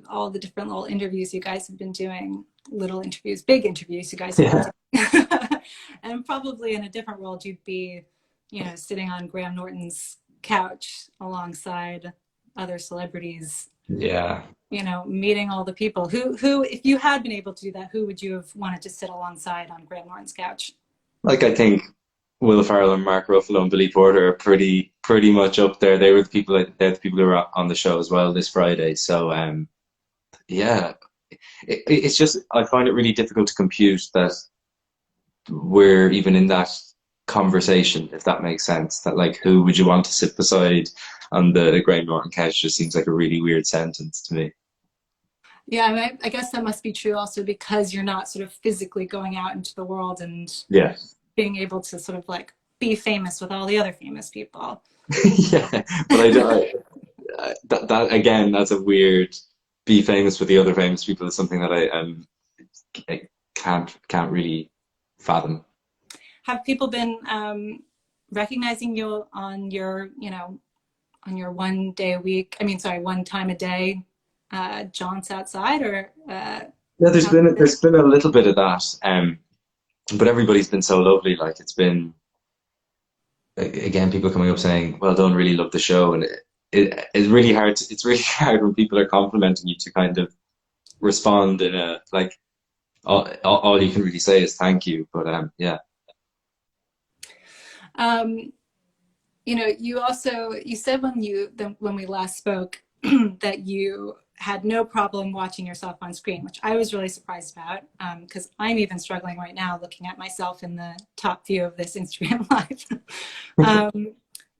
all the different little interviews you guys have been doing, little interviews, big interviews you guys have Yeah. been doing. And probably in a different world, you'd be, sitting on Graham Norton's couch alongside other celebrities, Yeah. meeting all the people who, if you had been able to do that, who would you have wanted to sit alongside on Graham Norton's couch? Like I think Will Ferrell and Mark Ruffalo and Billy Porter are pretty much up there. They're the people who were on the show as well this Friday. So yeah, it's just I find it really difficult to compute that we're even in that conversation, if that makes sense. That like who would you want to sit beside on the Graham Norton couch just seems like a really weird sentence to me. Yeah, I guess that must be true also because you're not sort of physically going out into the world and Yeah. being able to sort of like be famous with all the other famous people. Yeah, but that again, that's a weird. Be famous with the other famous people is something that I can't really fathom. Have people been recognizing you on your, on your 1 day a week? I mean, sorry, 1 time a day jaunts outside, or Yeah, there's been a little bit of that, but everybody's been so lovely. Like it's been again, people coming up saying, "Well done, really love the show," and it's really hard. It's really hard when people are complimenting you to kind of respond in a like all you can really say is thank you. But yeah. um, you said when we last spoke that you had no problem watching yourself on screen, which I was really surprised about, because I'm even struggling right now looking at myself in the top view of this Instagram live.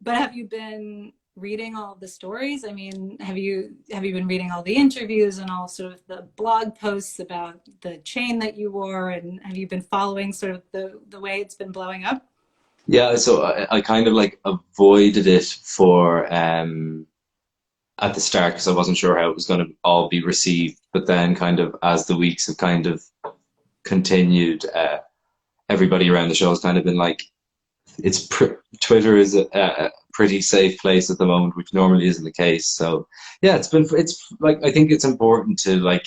But have you been reading all the stories? I mean, have you been reading all the interviews and all sort of the blog posts about the chain that you wore, and have you been following sort of the way it's been blowing up? Yeah, so I kind of like avoided it for at the start because I wasn't sure how it was going to all be received. But then, kind of as the weeks have kind of continued, everybody around the show has kind of been like, Twitter is a pretty safe place at the moment, which normally isn't the case. So yeah, it's like I think it's important to like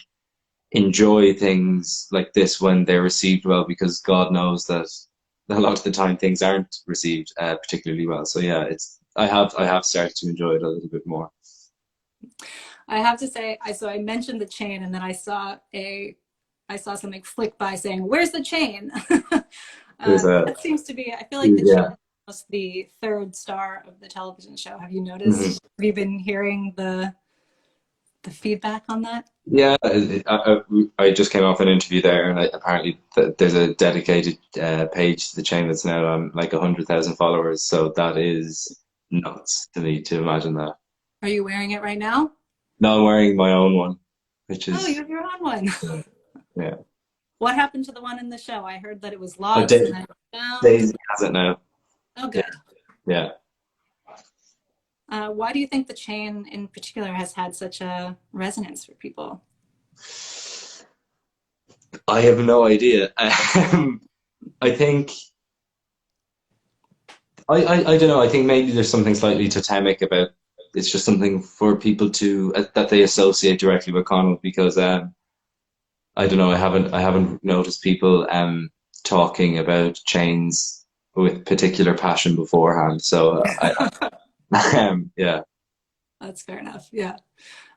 enjoy things like this when they're received well, because God knows that a lot of the time things aren't received particularly well. So yeah, I have started to enjoy it a little bit more. I have to say, I mentioned the chain, and then I saw something flick by saying, "Where's the chain?" There's a That seems to be. I feel like the chain yeah. was the third star of the television show. Have you noticed? Mhm. Have you been hearing the feedback on that? Yeah, I just came off an interview there, and apparently there's a dedicated page to the chain that's now on like 100,000 followers. So that is nuts to me to imagine that. Are you wearing it right now? No, I'm wearing my own one, which Oh, you is have your own one. yeah. What happened to the one in the show? I heard that it was Oh, lost and then found. Daisy has it now. Oh, Yeah, good. yeah. Why do you think the chain in particular has had such a resonance for people? I have no idea. I think I don't know. I think maybe there's something slightly totemic about it's just something for people to that they associate directly with Connell because I don't know. I haven't noticed people talking about chains with particular passion beforehand. So yeah. That's fair enough. Yeah.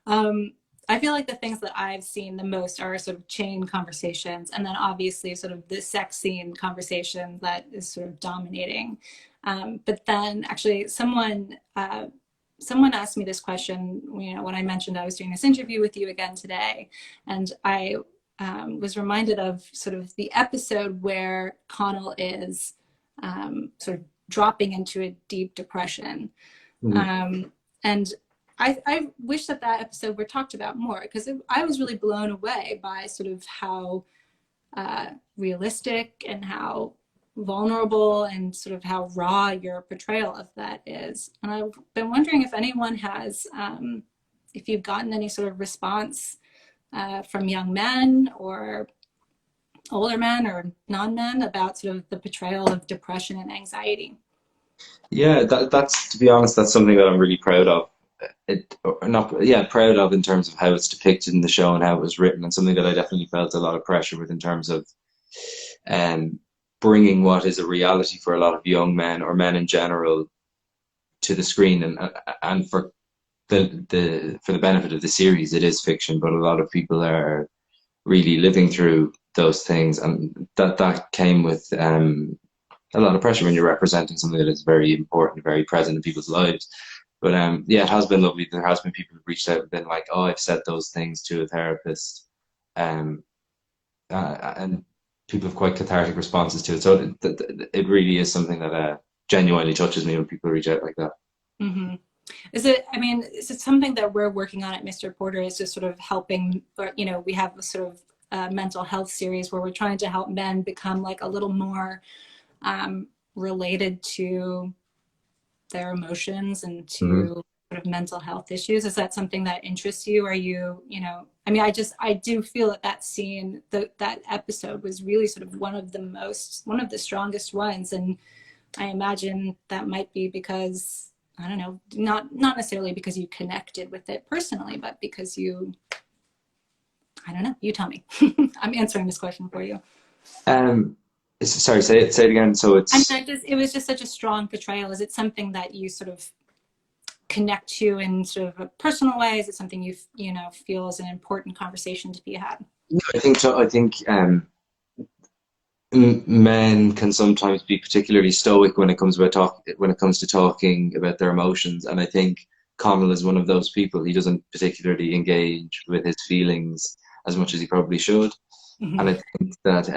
Um, I feel like the things that I've seen the most are sort of chain conversations, and then obviously sort of the sex scene conversation that is sort of dominating. But then actually, someone asked me this question, when I mentioned I was doing this interview with you again today, and I was reminded of sort of the episode where Connell is sort of dropping into a deep depression. Mhm. And I wish that episode were talked about more, because I was really blown away by sort of how realistic and how vulnerable and sort of how raw your portrayal of that is. And I've been wondering if anyone has, if you've gotten any sort of response from young men or older men or non-men about sort of the portrayal of depression and anxiety. Yeah, that's to be honest, that's something that I'm really proud of. proud of in terms of how it's depicted in the show and how it was written, and something that I definitely felt a lot of pressure with in terms of um, bringing what is a reality for a lot of young men or men in general to the screen, and for the benefit of the series, it is fiction, but a lot of people are really living through those things, and that came with a lot of pressure when you're representing something that is very important, very present in people's lives. But yeah, it has been lovely. There has been people who've reached out and been like, "Oh, I've said those things to a therapist," um, and people have quite cathartic responses to it. So it really is something that genuinely touches me when people reach out like that. Mm-hmm. Is it something that we're working on at Mr. Porter, is just sort of helping, or, we have a sort of mental health series where we're trying to help men become like a little more related to their emotions and to sort of mental health issues. Is that something that interests you? Are you, I do feel that scene, that episode was really sort of one of the strongest ones. And I imagine that might be because, I don't know, not necessarily because you connected with it personally, but because I don't know, you tell me. I'm answering this question for you. Sorry, say it again. So it was just such a strong portrayal. Is it something that you sort of connect to in sort of a personal way? Is it something you feel is an important conversation to be had? I think so. I think men can sometimes be particularly stoic when it comes to talking about their emotions, and I think Connell is one of those people. He doesn't particularly engage with his feelings as much as he probably should, and I think that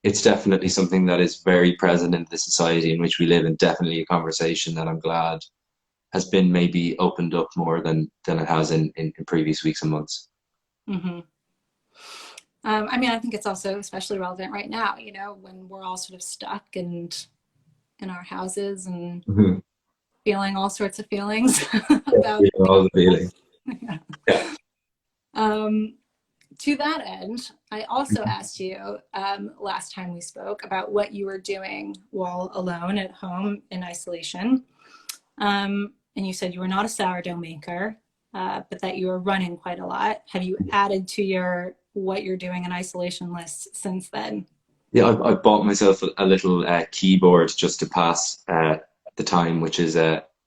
it's definitely something that is very present in the society in which we live, and definitely a conversation that I'm glad has been maybe opened up more than it has in previous weeks and months. Mm-hmm. I think it's also especially relevant right now, when we're all sort of stuck and in our houses and feeling all sorts of feelings about all the feelings. Yeah. To that end, I also asked you last time we spoke about what you were doing while alone at home in isolation. And you said you were not a sourdough maker, but that you were running quite a lot. Have you added to what you're doing in isolation list since then? Yeah, I've bought myself a little keyboard just to pass the time, which is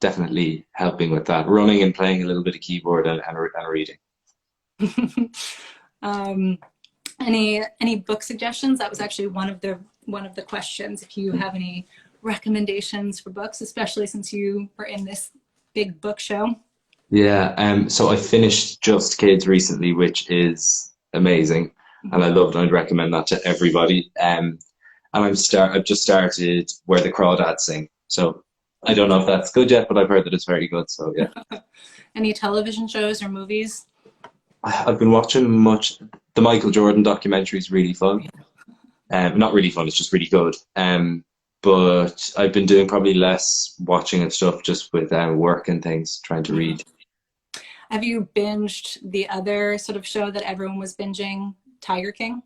definitely helping with that. Running and playing a little bit of keyboard and reading. Any book suggestions? That was actually one of the questions. If you have any recommendations for books, especially since you were in this big book show. Yeah, so I finished Just Kids recently, which is amazing, and I loved it. I'd recommend that to everybody. And I've just started Where the Crawdads Sing. So I don't know if that's good yet, but I've heard that it's very good. So yeah. Any television shows or movies? I've been watching the Michael Jordan documentary is really fun. Not really fun, it's just really good. But I've been doing probably less watching of stuff just with work and things, trying to read. Have you binged the other sort of show that everyone was binging, Tiger King?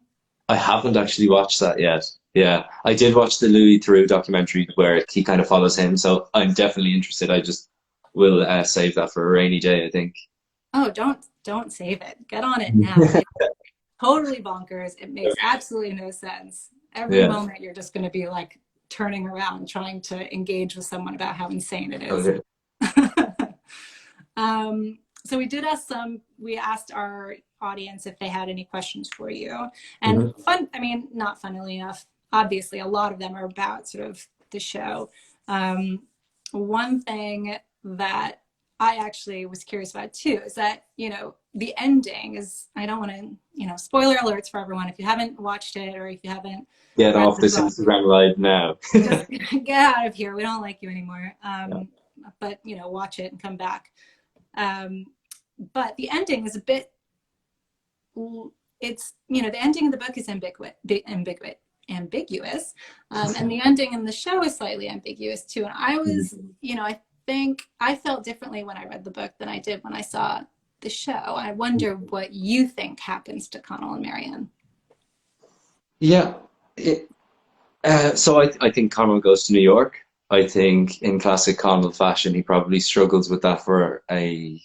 I haven't actually watched that yet. Yeah, I did watch the Louis Theroux documentary where he kind of follows him, so I'm definitely interested. I just will save that for a rainy day, I think. Oh, don't save it. Get on it now. It's totally bonkers. It makes absolutely no sense. Every moment you're just going to be like turning around, trying to engage with someone about how insane it is. Okay. So we asked our audience if they had any questions for you. And not funnily enough, obviously a lot of them are about sort of the show. One thing that I actually was curious about too is that, the ending is, I don't want to, spoiler alerts for everyone. If you haven't watched it or if you haven't get off this Instagram live now. Just get out of here. We don't like you anymore. But, watch it and come back. But the ending is a bit, the ending of the book is ambiguous. And the ending in the show is slightly ambiguous too. And I was, I think I felt differently when I read the book than I did when I saw the show. I wonder what you think happens to Connell and Marianne. Yeah. So I think Connell goes to New York. I think in classic Connell fashion, he probably struggles with that for a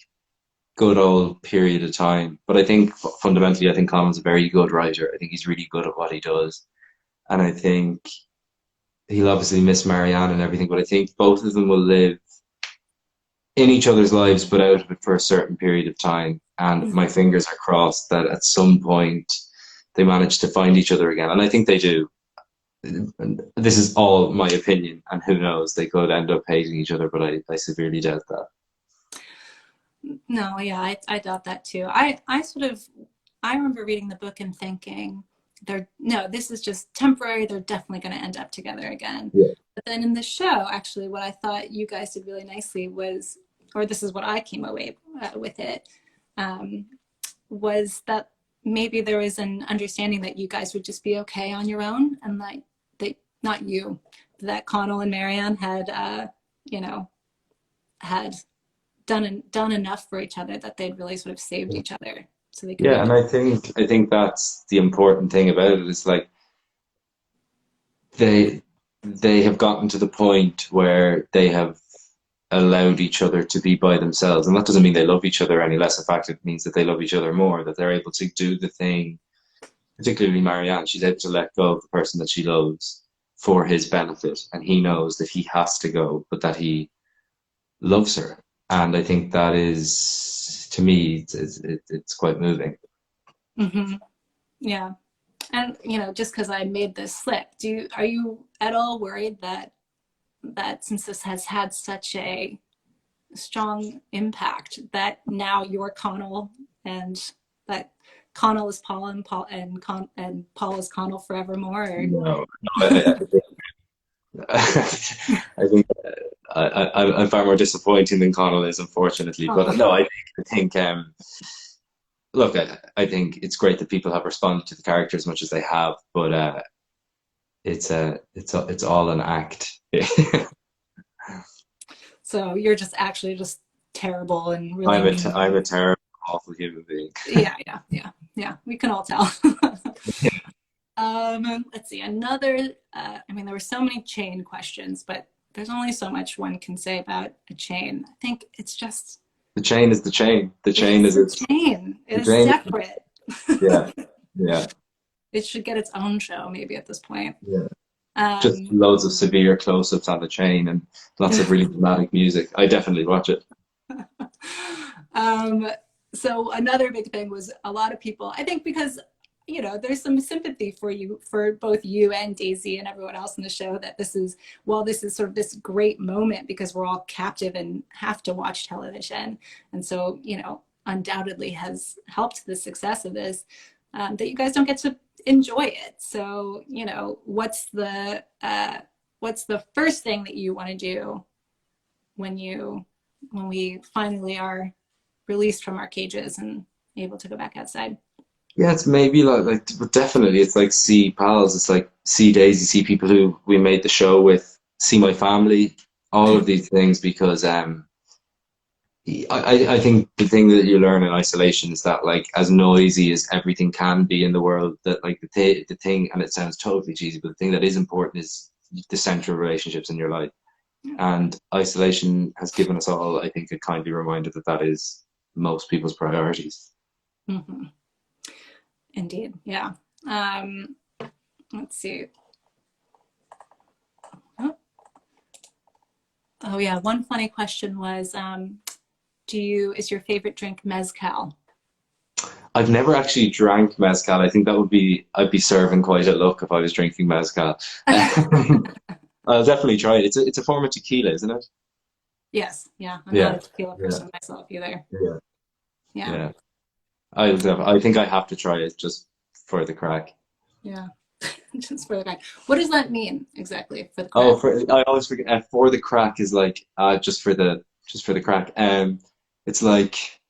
good old period of time. But I think fundamentally, I think Connell's a very good writer. I think he's really good at what he does. And I think he'll obviously miss Marianne and everything, but I think both of them will live in each other's lives, but out of it for a certain period of time. And my fingers are crossed that at some point they manage to find each other again. And I think they do. And this is all my opinion, and who knows, they could end up hating each other, but I severely doubt that. No, yeah, I doubt that too. I remember reading the book and thinking, no, this is just temporary. They're definitely going to end up together again. Yeah. But then in the show, actually, what I thought you guys did really nicely was, or this is what I came away with it, was that maybe there was an understanding that you guys would just be okay on your own, and like not you, that Connell and Marianne had, had done enough for each other, that they'd really sort of saved each other, so they could. Yeah, and I think that's the important thing about it. Is like they have gotten to the point where they have allowed each other to be by themselves, and that doesn't mean they love each other any less. In fact, it means that they love each other more. That they're able to do the thing. Particularly Marianne, she's able to let go of the person that she loves for his benefit, and he knows that he has to go, but that he loves her. And I think that is, to me, it's quite moving. Mm-hmm. Yeah. And, just because I made this slip, are you at all worried that since this has had such a strong impact, that now you're Connell, and that Connell is Paul, and Paul is Connell forevermore? Or? No, I think I'm far more disappointing than Connell is, unfortunately. But no, I think look, I think it's great that people have responded to the character as much as they have, but it's all an act. So you're just actually just terrible and really. I'm a terrible, awful human being. Yeah. We can all tell. Let's see, another. There were so many chain questions, but there's only so much one can say about a chain. I think it's just the chain is the chain. The chain is the chain. It is separate. Yeah. It should get its own show maybe at this point. Yeah. Just loads of severe close-ups on the chain and lots of really dramatic music. I definitely watch it. So another big thing was a lot of people, I think, because there's some sympathy for both you and Daisy and everyone else in the show, that this is sort of this great moment because we're all captive and have to watch television. And so, undoubtedly has helped the success of this, that you guys don't get to enjoy it. So, what's the first thing that you want to do when we finally are released from our cages and able to go back outside? Yeah, it's maybe like but definitely it's like see pals, it's like see Daisy, see people who we made the show with, see my family, all of these things, because I think the thing that you learn in isolation is that, like, as noisy as everything can be in the world, that like the thing, and it sounds totally cheesy, but the thing that is important is the central relationships in your life. And isolation has given us all, I think, a kindly reminder that is most people's priorities. Mm-hmm. Indeed, yeah. Let's see. Oh yeah, one funny question was, is your favorite drink Mescal? I've never actually drank Mescal. I think I'd be serving quite a look if I was drinking Mescal. I'll definitely try it. It's a form of tequila, isn't it? Yes, yeah. I'm not a tequila person myself either. Yeah. I think I have to try it just for the crack. Yeah. Just for the crack. What does that mean exactly, for the crack? I always forget. For the crack is like just for the crack. It's like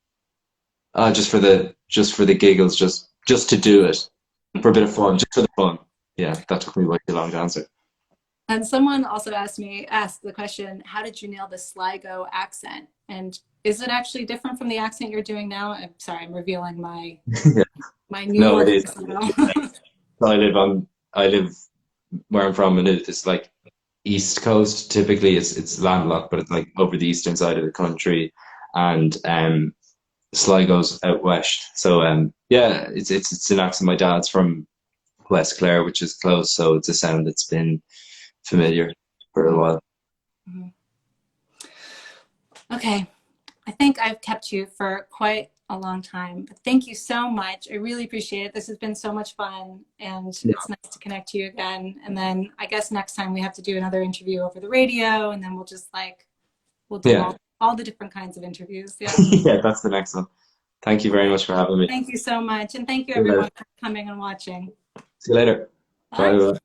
just for the giggles, just to do it for a bit of fun, just for the fun. Yeah, that took me way too long to answer. And someone also asked the question, how did you nail the Sligo accent? And is it actually different from the accent you're doing now? I'm sorry, I'm revealing my New York. It is. I live where I'm from, and it's like East Coast. Typically, it's landlocked, but it's like over the eastern side of the country, and Sligo's out west. So yeah, it's an accent. My dad's from West Clare, which is close, so it's a sound that's been familiar for a while. Mhm. Okay, I think I've kept you for quite a long time, but thank you so much. I really appreciate it. This has been so much fun, and it's nice to connect to you again. And then I guess next time we have to do another interview over the radio, and then we'll just like we'll do Yeah, all the different kinds of interviews. Yeah. yeah, that's the next one. Thank you very Okay. much for having me. Thank you so much, and thank you See you everyone later. for coming and watching. See you later. Bye. Bye.